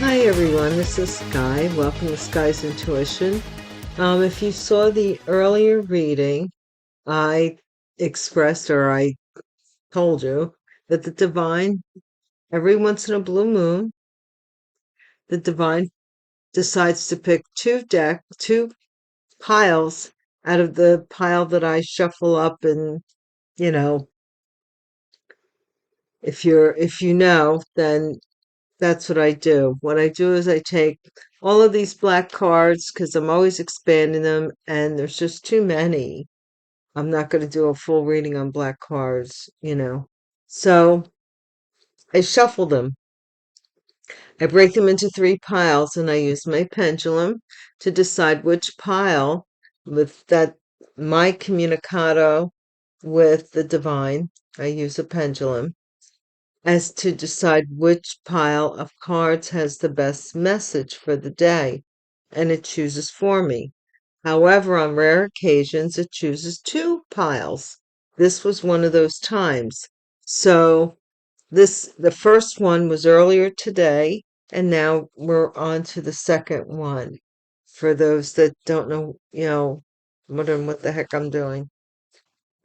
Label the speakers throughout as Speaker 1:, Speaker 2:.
Speaker 1: Hi everyone, this is Sky. Welcome to Sky's Intuition. If you saw the earlier reading, I expressed or I told you that the divine, every once in a blue moon, the divine decides to pick two piles out of the pile that I shuffle up, and you know, if you know, then that's what I do. What I do is I take all of these black cards because I'm always expanding them, and there's just too many. I'm not going to do a full reading on black cards. So I shuffle them. I break them into three piles, and I use my pendulum to decide which pile with that my communicado with the divine. I use a pendulum as to decide which pile of cards has the best message for the day, and it chooses for me. However, on rare occasions, it chooses two piles. This was one of those times. So the first one was earlier today, and now we're on to the second one. For those that don't know, wondering what the heck I'm doing.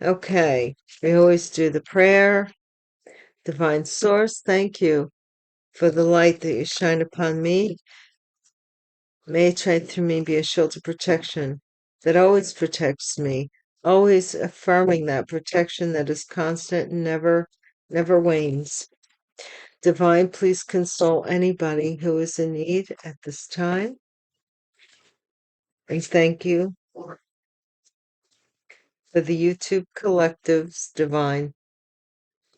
Speaker 1: Okay, we always do the prayer. Divine Source, thank you for the light that you shine upon me. May it shine through me, be a shield of protection that always protects me, always affirming that protection that is constant and never wanes. Divine, please console anybody who is in need at this time. And thank you for the YouTube Collective's divine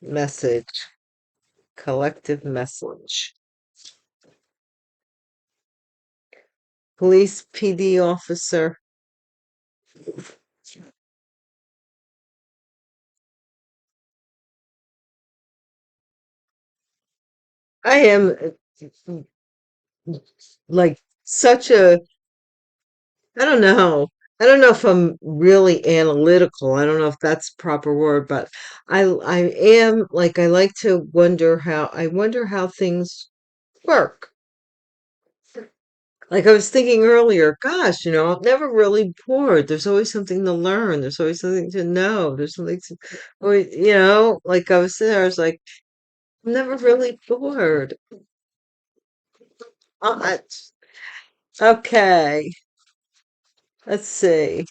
Speaker 1: message. Collective message. Police PD officer. I am like such a, I don't know. I don't know if I'm really analytical. I don't know if that's a proper word, but I am like I like to wonder how things work. Like I was thinking earlier, gosh, I'm never really bored. There's always something to learn. There's always something to know. There's something to, like I was there, I was like, I'm never really bored. Uh, okay, let's see.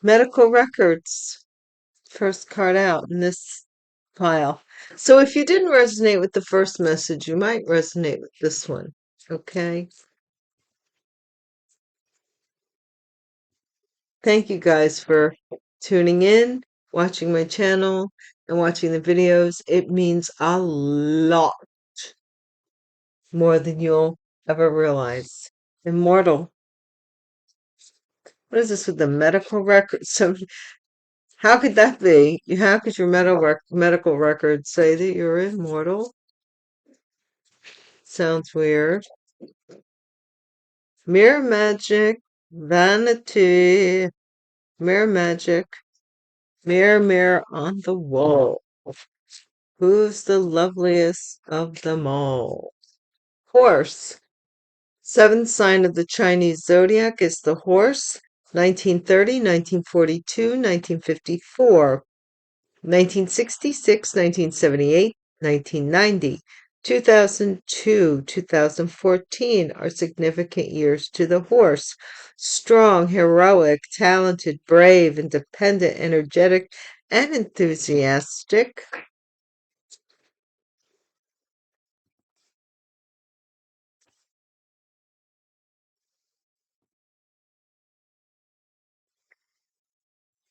Speaker 1: Medical records. First card out in this pile. So if you didn't resonate with the first message, you might resonate with this one. Okay. Thank you guys for tuning in, watching my channel, and watching the videos. It means a lot more than you'll ever realize. Immortal. What is this with the medical record? So how could that be? How could your medical record say that you're immortal? Sounds weird. Mirror magic, vanity, mirror magic, mirror, mirror on the wall. Who's the loveliest of them all? Horse. Seventh sign of the Chinese zodiac is the horse. 1930, 1942, 1954. 1966, 1978, 1990, 2002, 2014 are significant years to the horse. Strong, heroic, talented, brave, independent, energetic, and enthusiastic.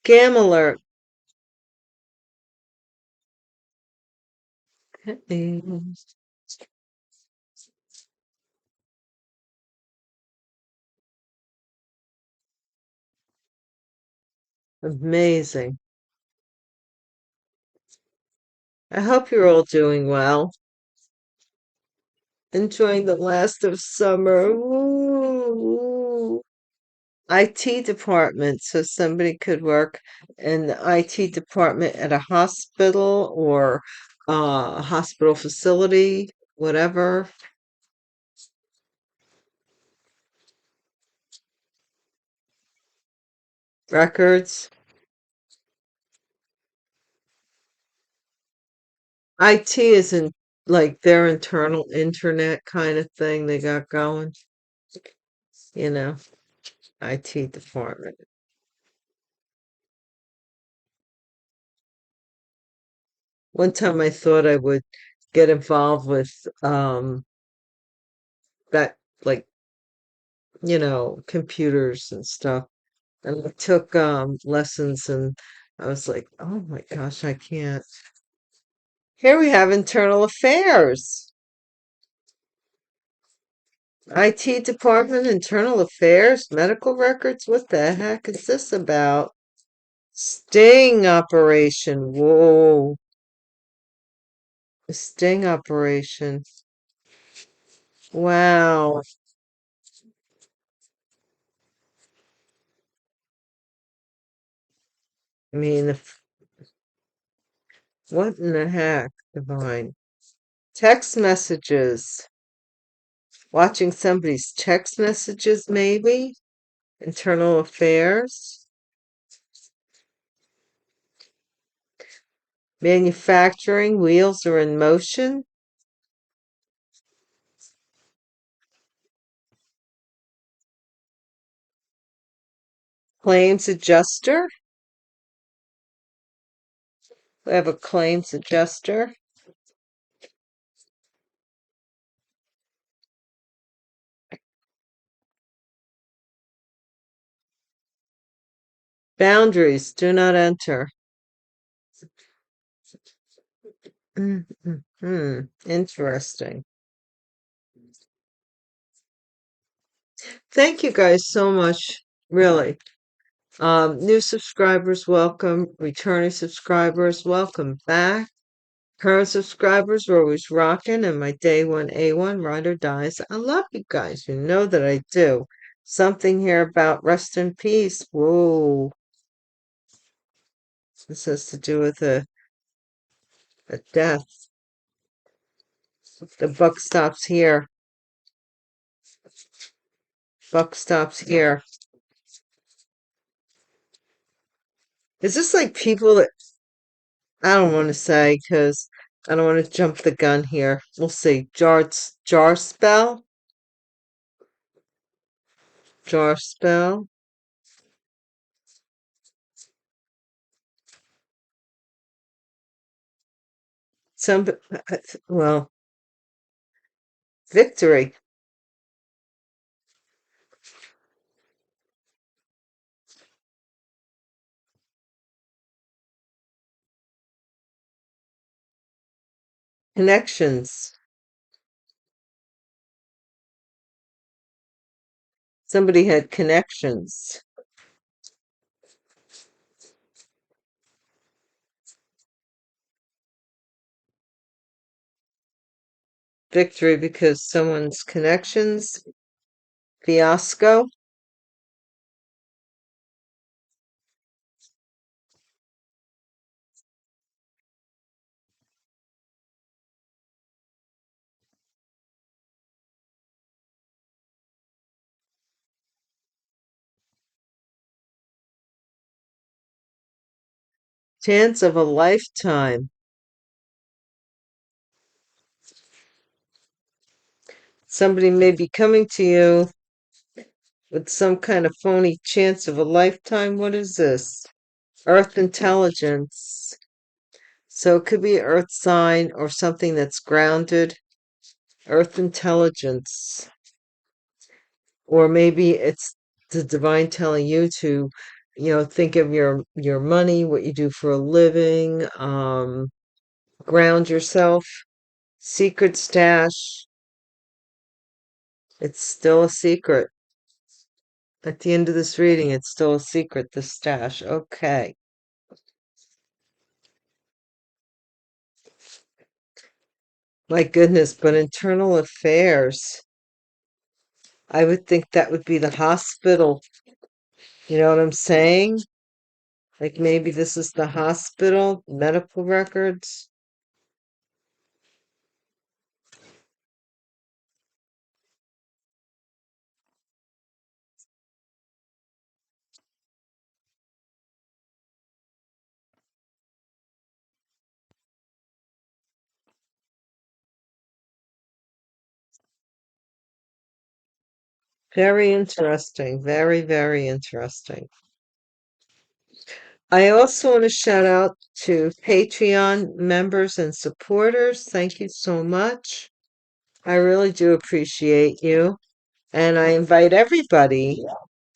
Speaker 1: Gam alert. Amazing. I hope you're all doing well. Enjoying the last of summer. Ooh. IT department, so somebody could work in the IT department at a hospital or a hospital facility whatever. Records. IT isn't like their internal internet kind of thing they got going, you know, IT department. One time I thought I would get involved with that, like, computers and stuff. And I took lessons, and I was like, oh my gosh, I can't. Here we have internal affairs. IT department, internal affairs, medical records. What the heck is this about? Sting operation. Whoa. A sting operation. Wow. I mean, what in the heck, Divine? Text messages. Watching somebody's text messages, maybe? Internal affairs. Manufacturing, wheels are in motion. Claims adjuster. We have a claims adjuster. Boundaries, do not enter. Interesting. Thank you guys so much, really. New subscribers, welcome. Returning subscribers, welcome back. Current subscribers are always rocking, and my day one A1 ride or dies. I love you guys. You know that I do. Something here about rest in peace. Whoa. This has to do with a death. The buck stops here. Buck stops here. Is this like people that I don't want to say because I don't want to jump the gun here. We'll see. Jar spell? Jar spell? Some, well, victory. Connections. Somebody had connections. Victory because someone's connections. Fiasco. Chance of a lifetime. Somebody may be coming to you with some kind of phony chance of a lifetime. What is this? Earth intelligence. So it could be Earth sign or something that's grounded. Earth intelligence. Or maybe it's the divine telling you to, think of your money, what you do for a living, ground yourself. Secret stash. It's still a secret. At the end of this reading, it's still a secret, the stash. Okay. My goodness, but internal affairs. I would think that would be the hospital. You know what I'm saying? Like maybe this is the hospital, medical records. Very interesting. Very, very interesting. I also want to shout out to Patreon members and supporters. Thank you so much. I really do appreciate you. And I invite everybody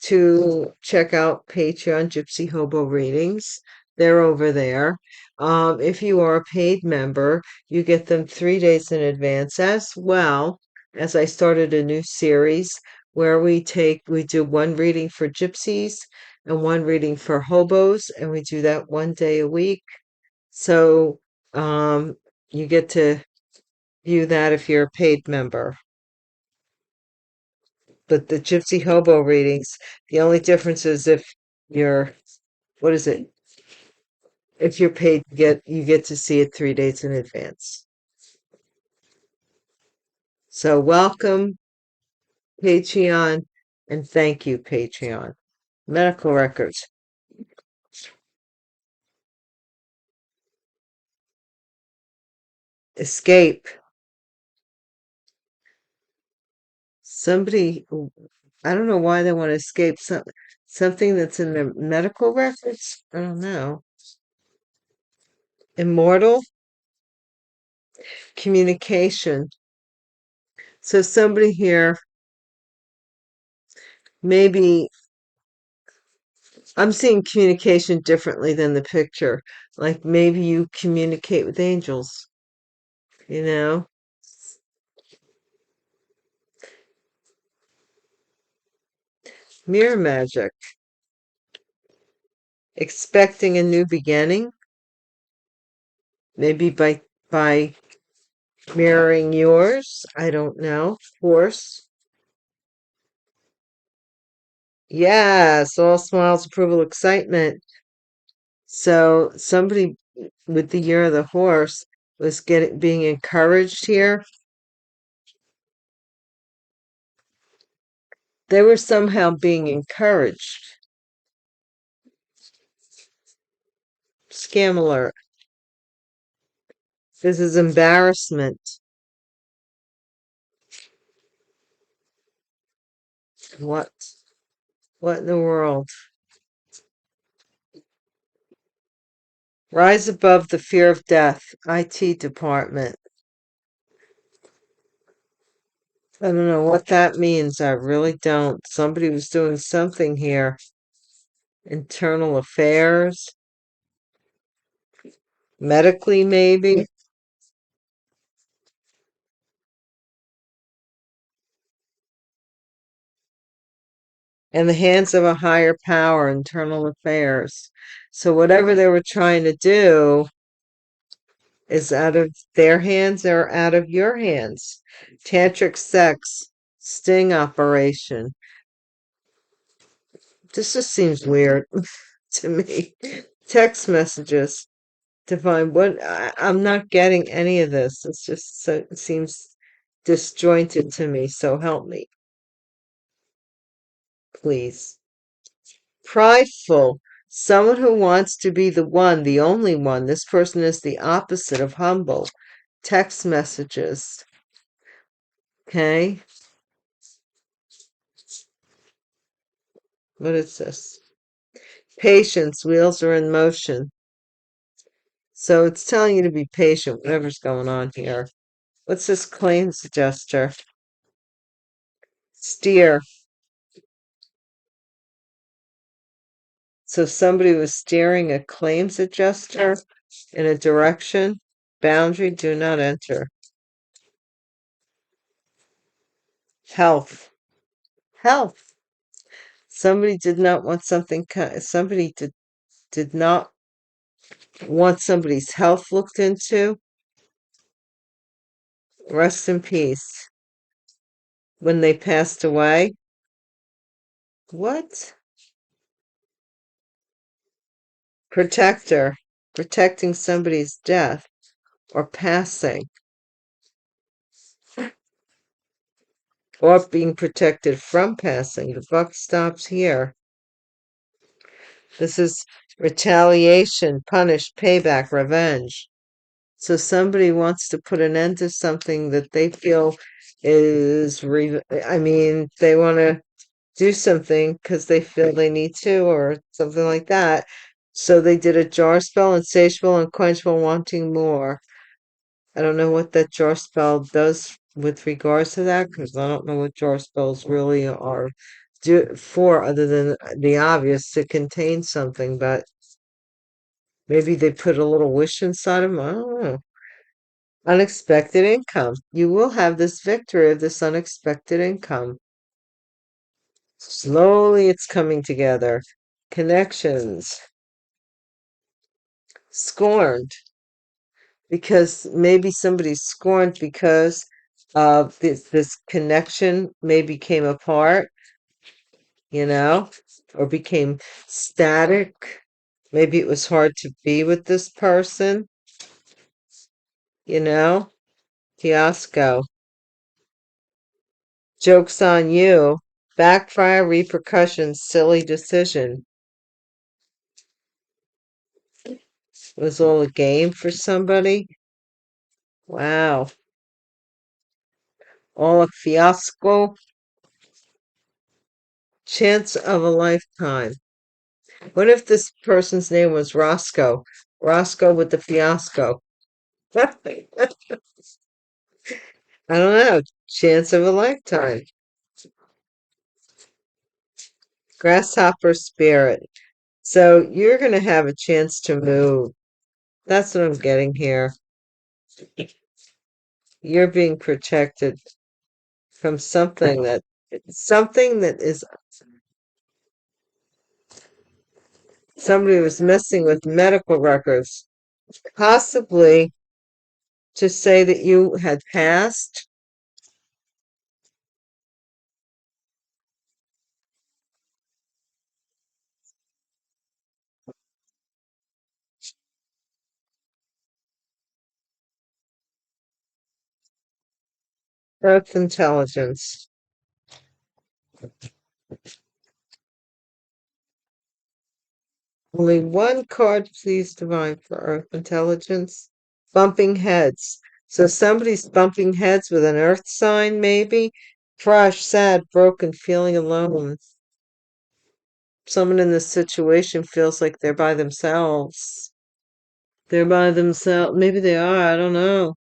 Speaker 1: to check out Patreon Gypsy Hobo readings. They're over there. If you are a paid member, you get them 3 days in advance, as well as I started a new series where we do one reading for gypsies and one reading for hobos, and we do that 1 day a week. So you get to view that if you're a paid member. But the Gypsy Hobo readings, the only difference is if you're, what is it? If you're paid, you get to see it 3 days in advance. So welcome, Patreon, and thank you, Patreon. Medical records. Escape. Somebody, I don't know why they want to escape something that's in their medical records. I don't know. Immortal. Communication. So somebody here, maybe I'm seeing communication differently than the picture. Like maybe you communicate with angels, you know? Mirror magic. Expecting a new beginning, maybe by mirroring yours. I don't know. Force. Yes, all smiles, approval, excitement. So somebody with the year of the horse was being encouraged here. They were somehow being encouraged. Scam alert. This is embarrassment. What? What in the world? Rise above the fear of death. IT department. I don't know what that means. I really don't. Somebody was doing something here. Internal affairs. Medically, maybe. In the hands of a higher power, internal affairs. So whatever they were trying to do is out of their hands or out of your hands. Tantric sex, sting operation. This just seems weird to me. Text messages to find what I'm not getting any of this. It's just so it seems disjointed to me. So help me, please. Prideful. Someone who wants to be the one, the only one. This person is the opposite of humble. Text messages. Okay. What is this? Patience. Wheels are in motion. So it's telling you to be patient, whatever's going on here. What's this claims adjuster? Steer. So somebody was steering a claims adjuster in a direction. Boundary, do not enter. Health. Health. Somebody did not want somebody did not want somebody's health looked into. Rest in peace. When they passed away. What? Protector. Protecting somebody's death or passing. Or being protected from passing. The buck stops here. This is retaliation, punish, payback, revenge. So somebody wants to put an end to something that they feel is, they want to do something because they feel they need to or something like that. So they did a jar spell, insatiable, unquenchable, wanting more. I don't know what that jar spell does with regards to that because I don't know what jar spells really are for other than the obvious to contain something, but maybe they put a little wish inside of them. I don't know. Unexpected income. You will have this victory of this unexpected income. Slowly it's coming together. Connections. Scorned. Because maybe somebody's scorned because this connection maybe came apart, or became static. Maybe it was hard to be with this person, you know? Fiasco. Joke's on you. Backfire, repercussions, silly decision. It was all a game for somebody. Wow. All a fiasco. Chance of a lifetime. What if this person's name was Roscoe? Roscoe with the fiasco. I don't know. Chance of a lifetime. Grasshopper spirit. So you're going to have a chance to move. That's what I'm getting here. You're being protected from something that is somebody was messing with medical records, possibly to say that you had passed. Earth intelligence. Only one card, please, divine, for Earth intelligence. Bumping heads. So somebody's bumping heads with an Earth sign, maybe. Fresh, sad, broken, feeling alone. Someone in this situation feels like they're by themselves. They're by themselves. Maybe they are. I don't know.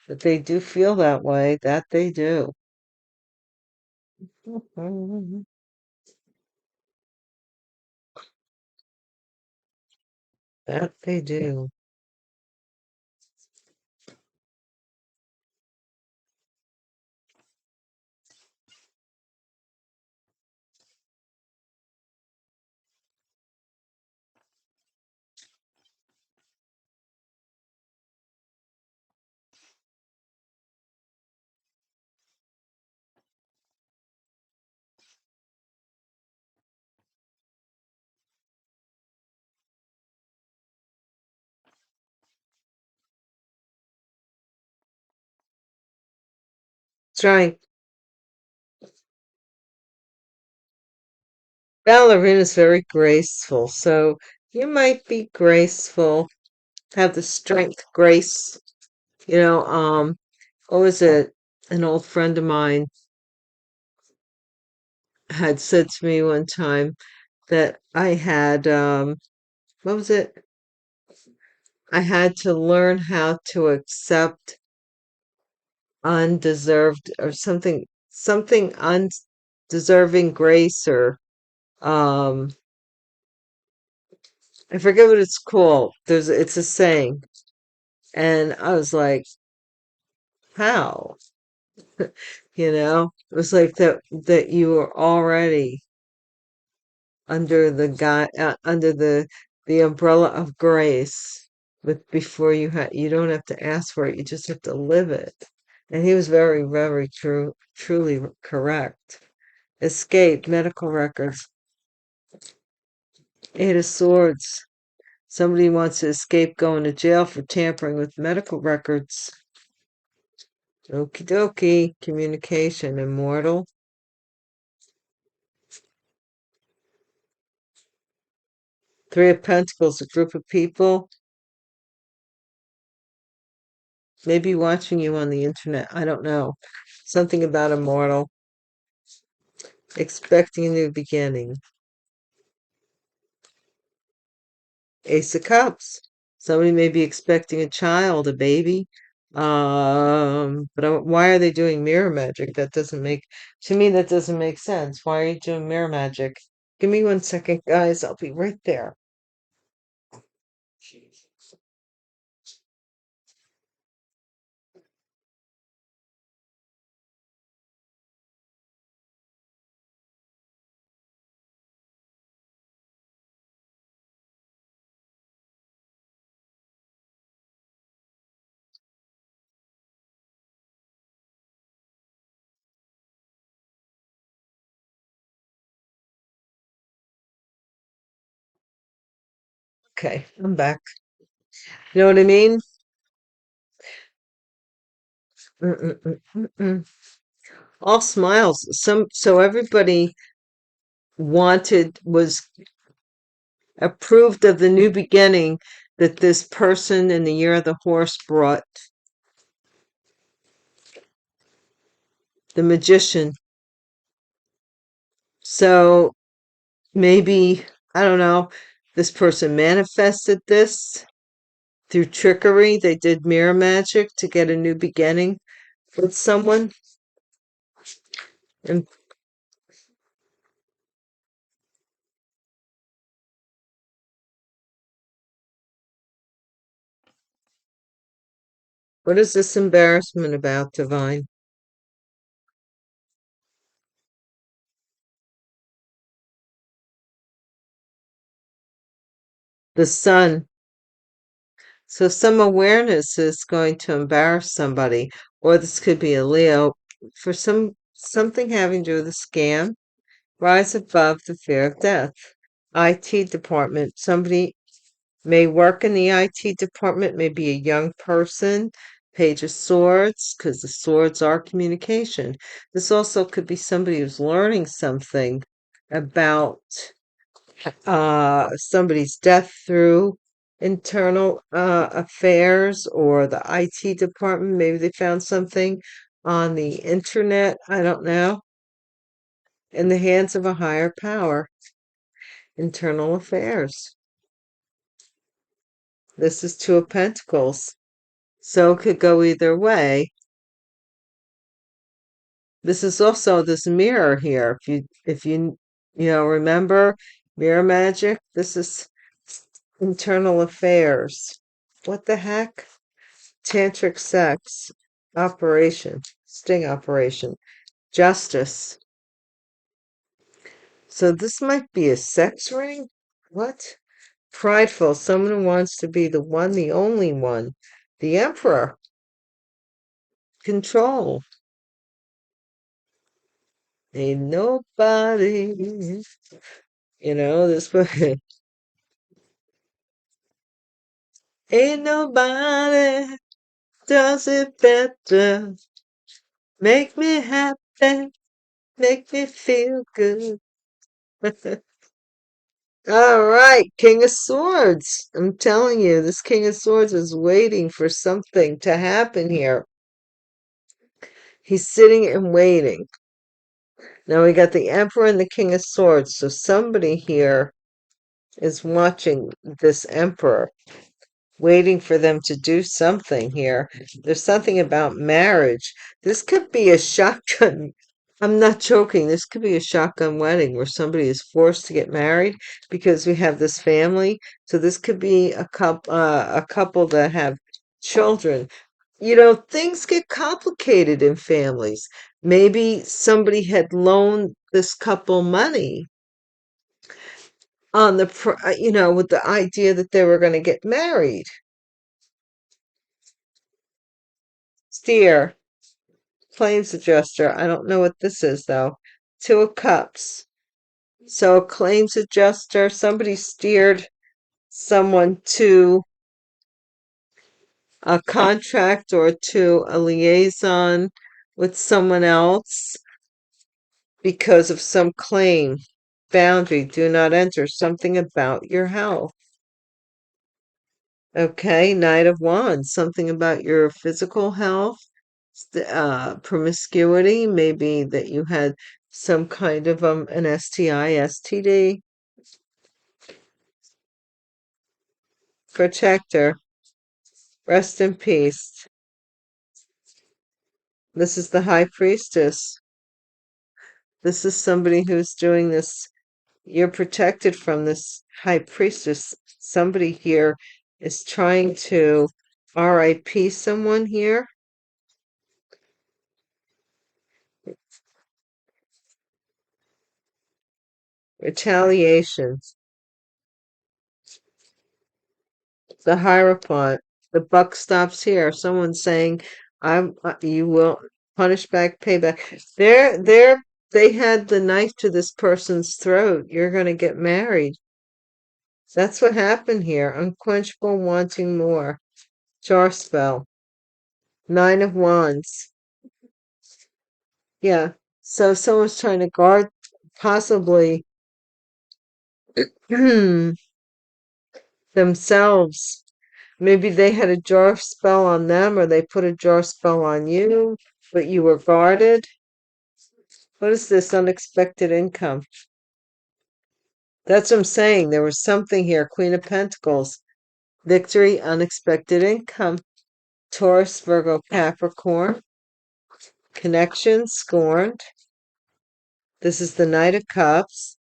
Speaker 1: But they do feel that way. That they do. That they do. Strength. Ballerina is very graceful. So you might be graceful, have the strength, grace. What was it? An old friend of mine had said to me one time that I had, what was it? I had to learn how to accept undeserved or something undeserving grace or, um, I forget what it's called. It's a saying. And I was like, how? It was like that you were already under under the umbrella of grace with before you don't have to ask for it, you just have to live it. And he was very, very truly correct. Escape, medical records, Eight of Swords. Somebody wants to escape going to jail for tampering with medical records. Okie dokie. Communication, immortal. Three of Pentacles, a group of people maybe watching you on the internet. I don't know. Something about immortal. Expecting a new beginning. Ace of Cups. Somebody may be expecting a child, a baby. But why are they doing mirror magic? That doesn't make, to me, that doesn't make sense. Why are you doing mirror magic? Give me 1 second, guys. I'll be right there. Okay, I'm back. You know what I mean? Mm-mm-mm-mm-mm. All smiles. So everybody was approved of the new beginning that this person in the year of the horse brought. The magician. So maybe, I don't know, this person manifested this through trickery. They did mirror magic to get a new beginning with someone. And what is this embarrassment about, Divine? The sun. So some awareness is going to embarrass somebody, or this could be a Leo for something having to do with a scam. Rise above the fear of death. IT department. Somebody may work in the IT department, may be a young person. Page of Swords, because the swords are communication. This also could be somebody who's learning something about somebody's death through internal affairs or the IT department. Maybe they found something on the internet. I don't know. In the hands of a higher power. Internal affairs. This is Two of Pentacles. So it could go either way. This is also this mirror here. If you remember mirror magic, this is internal affairs. What the heck? Tantric sex operation, sting operation, justice. So this might be a sex ring? What? Prideful, someone who wants to be the one, the only one. The emperor. Control. Ain't nobody, this way. Ain't nobody does it better. Make me happy, make me feel good. All right, King of Swords. I'm telling you, this King of Swords is waiting for something to happen here. He's sitting and waiting. Now we got the Emperor and the King of Swords. So somebody here is watching this Emperor, waiting for them to do something here. There's something about marriage. This could be a shotgun. I'm not joking. This could be a shotgun wedding where somebody is forced to get married because we have this family. So this could be a couple that have children. Things get complicated in families. Maybe somebody had loaned this couple money on with the idea that they were going to get married. Steer, claims adjuster. I don't know what this is though. Two of Cups. So a claims adjuster, somebody steered someone to a contract or to a liaison with someone else because of some claim. Boundary, do not enter, something about your health. Okay, Knight of Wands, something about your physical health, promiscuity, maybe that you had some kind of an STI, STD. Protector. Rest in peace. This is the High Priestess. This is somebody who's doing this. You're protected from this High Priestess. Somebody here is trying to RIP someone here. Retaliation. The Hierophant. The buck stops here. Someone's saying, you will punish back, pay back. They had the knife to this person's throat. You're going to get married. That's what happened here. Unquenchable, wanting more. Jar spell. 9 of Wands. Yeah. So someone's trying to guard, possibly themselves. Maybe they had a jar spell on them, or they put a jar spell on you, but you were guarded. What is this unexpected income? That's what I'm saying. There was something here. Queen of Pentacles. Victory, unexpected income. Taurus, Virgo, Capricorn. Connection, scorned. This is the Knight of Cups.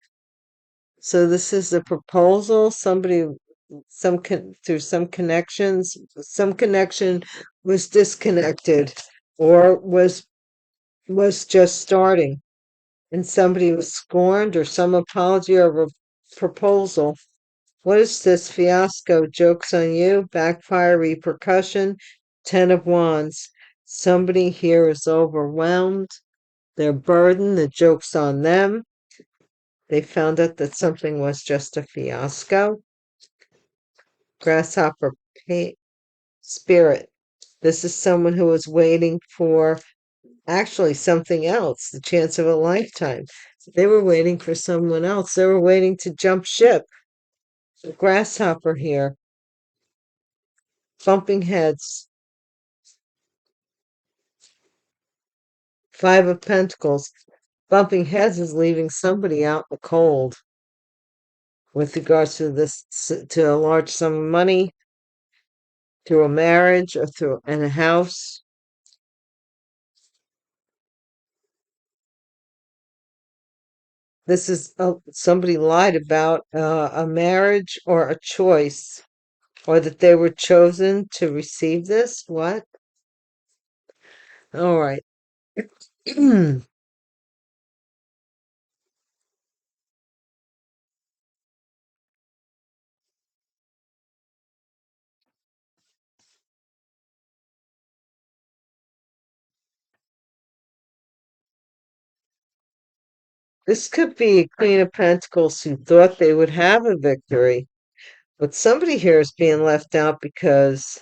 Speaker 1: So this is a proposal. Somebody, through some connections, some connection was disconnected or was just starting, and somebody was scorned, or some apology or proposal. What is this? Fiasco, jokes on you, backfire, repercussion. 10 of Wands. Somebody here is overwhelmed. They're burdened. The joke's on them. They found out that something was just a fiasco. Grasshopper spirit. This is someone who was waiting for actually something else, the chance of a lifetime. They were waiting for someone else. They were waiting to jump ship. The grasshopper here. Bumping heads. 5 of Pentacles. Bumping heads is leaving somebody out in the cold with regards to this, to a large sum of money, through a marriage, or through in a house. This is somebody lied about a marriage or a choice, or that they were chosen to receive this. What? All right. This could be Queen of Pentacles who thought they would have a victory, but somebody here is being left out because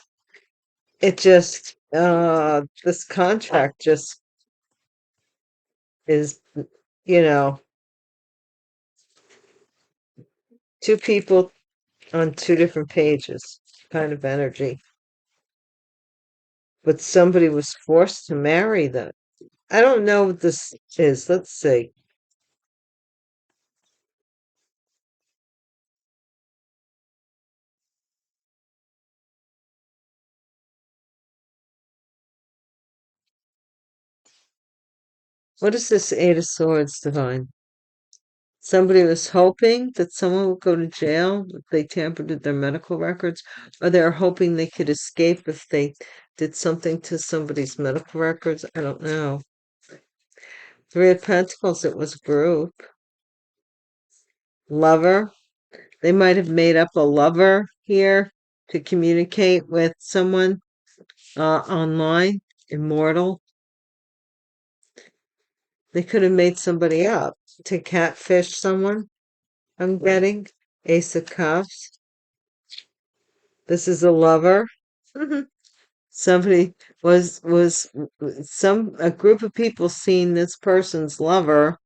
Speaker 1: it just, this contract just is, you know, two people on two different pages kind of energy. But somebody was forced to marry them. I don't know what this is. Let's see. What is this 8 of Swords, Divine? Somebody was hoping that someone would go to jail if they tampered with their medical records, or they're hoping they could escape if they did something to somebody's medical records. I don't know. 3 of Pentacles, it was a group. Lover. They might have made up a lover here to communicate with someone online. Immortal. They could have made somebody up to catfish someone. I'm getting Ace of Cups. This is a lover. Somebody was a group of people seeing this person's lover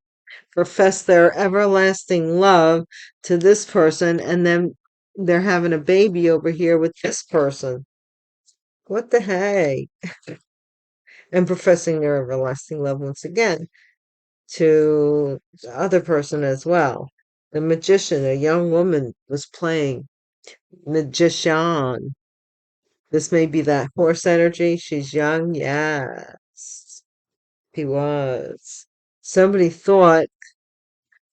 Speaker 1: profess their everlasting love to this person, and then they're having a baby over here with this person. What the hey? And professing their everlasting love once again. to the other person as well. The magician, a young woman, was playing magician. This may be that horse energy. She's young. Yes, he was. Somebody thought,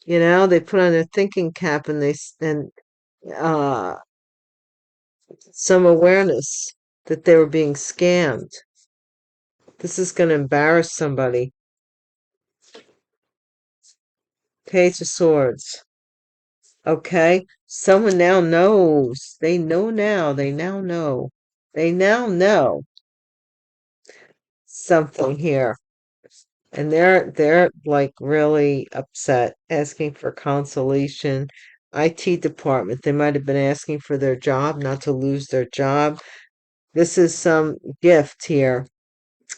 Speaker 1: they put on their thinking cap and uh, some awareness that they were being scammed. This is going to embarrass somebody. Page of Swords. Okay, someone now knows. They know now. They now know. They now know something here. And they're like really upset, asking for consolation. IT department, they might have been asking for their job, not to lose their job. This is some gift here.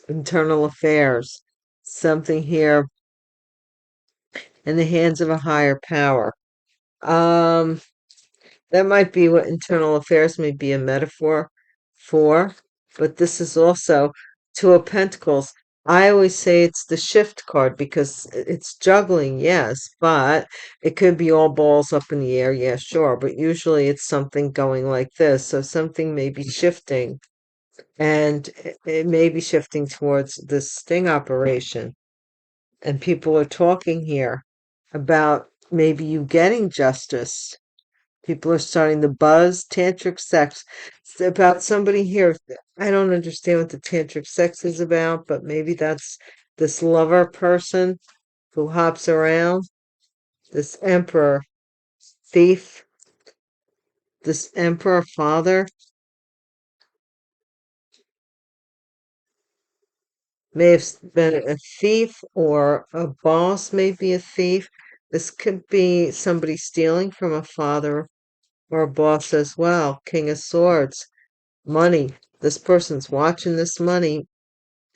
Speaker 1: Internal affairs. Something here in the hands of a higher power. Um, that might be what internal affairs may be a metaphor for, but this is also Two of Pentacles. I always say it's the shift card because it's juggling, yes, but it could be all balls up in the air, yeah, sure, but usually it's something going like this. So something may be shifting, and it may be shifting towards this sting operation. And people are talking here about maybe you getting justice. People are starting to buzz. Tantric sex. It's about somebody here. I don't understand what the tantric sex is about, but maybe that's this lover person who hops around. This emperor thief. This emperor father may have been a thief, or a boss may be a thief. This could be somebody stealing from a father or a boss as well. King of Swords. Money. This person's watching this money.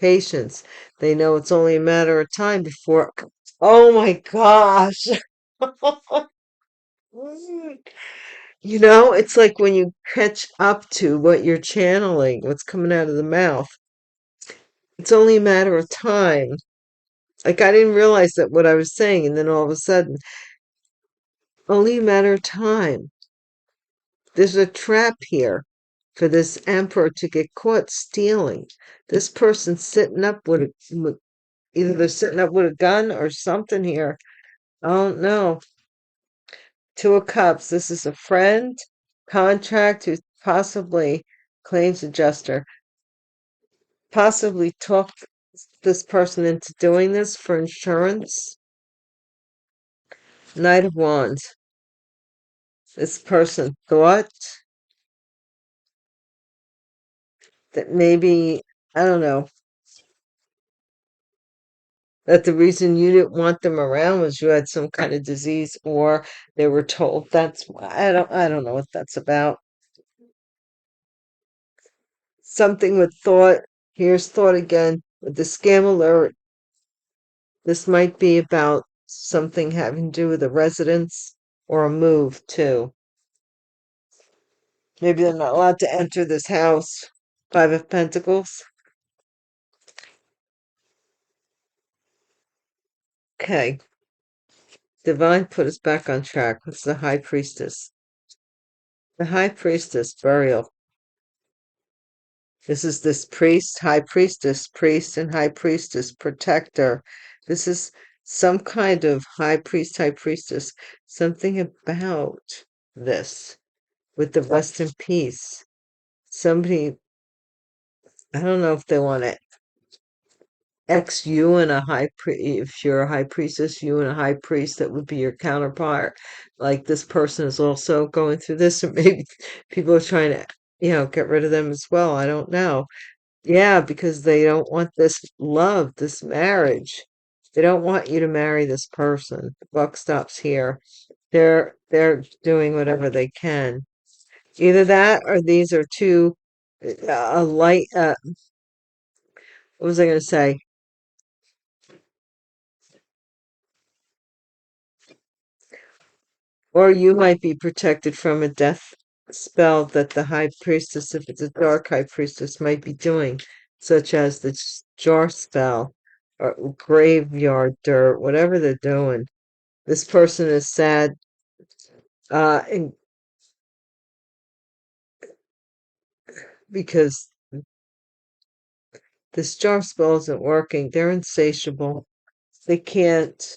Speaker 1: Patience. They know it's only a matter of time before. Oh my gosh. It's like when you catch up to what you're channeling, what's coming out of the mouth. It's only a matter of time. Like I didn't realize that what I was saying, and then all of a sudden, only a matter of time. There's a trap here for this emperor to get caught stealing. This person's sitting up with either they're sitting up with a gun or something here. I don't know. Two of Cups. This is a friend, contract who possibly claims adjuster, possibly talked this person into doing this for insurance. Knight of Wands. This person thought that maybe, I don't know, that the reason you didn't want them around was you had some kind of disease, or they were told that's why. I don't know what that's about. Something with thought. Here's thought again with the scam alert. This might be about something having to do with a residence or a move too. Maybe they're not allowed to enter this house. Five of Pentacles. Okay. Divine put us back on track. What's the High Priestess? The High Priestess, burial. This is this priest, High Priestess, priest and High Priestess, protector. This is some kind of High Priest, High Priestess. Something about this with the rest in peace. Somebody, I don't know if they want to you and a if you're a high priestess, you and a high priest, that would be your counterpart. Like this person is also going through this, or maybe people are trying to, get rid of them as well. I don't know. Yeah, because they don't want this love, this marriage. They don't want you to marry this person. The buck stops here. They're doing whatever they can. Either that or these are two a light what was I going to say? Or you might be protected from a death spell that the high priestess, if it's a dark high priestess, might be doing, such as the jar spell. or graveyard dirt, whatever they're doing. This person is sad, and because this jar spell isn't working. They're insatiable. They can't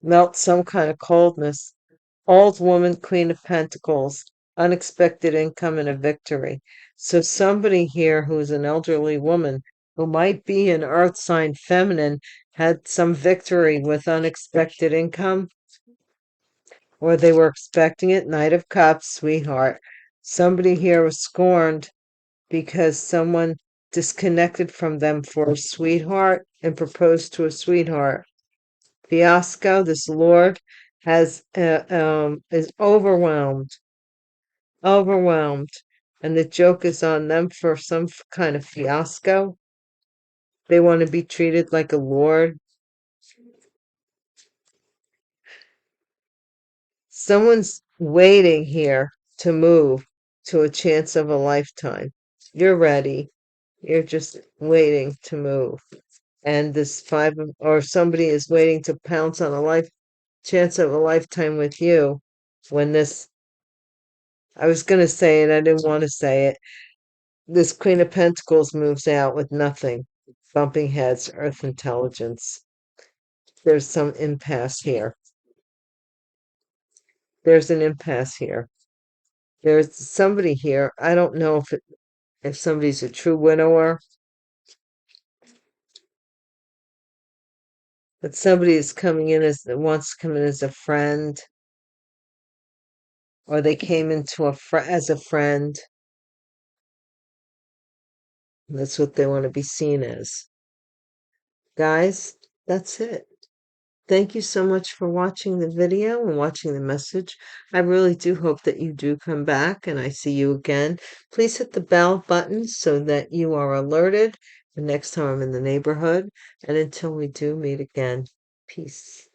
Speaker 1: melt some kind of coldness. Old woman, Queen of Pentacles, unexpected income and a victory. So somebody here who is an elderly woman who might be an earth sign feminine had some victory with unexpected income, or they were expecting it. Knight of Cups, sweetheart. Somebody here was scorned because someone disconnected from them for a sweetheart and proposed to a sweetheart. Fiasco, this lord, has is overwhelmed, and the joke is on them for some kind of fiasco. They want to be treated like a lord. Someone's waiting here to move to a chance of a lifetime. You're ready. You're just waiting to move. And this or somebody is waiting to pounce on a chance of a lifetime with you when this, I was going to say it, I didn't want to say it. This Queen of Pentacles moves out with nothing. Bumping heads, Earth intelligence. There's some impasse here. There's an impasse here. There's somebody here. I don't know if somebody's a true widower, but somebody is coming in wants to come in as a friend, or they came into as a friend. That's what they want to be seen as. Guys, that's it. Thank you so much for watching the video and watching the message. I really do hope that you do come back and I see you again. Please hit the bell button so that you are alerted the next time I'm in the neighborhood. And until we do meet again, peace.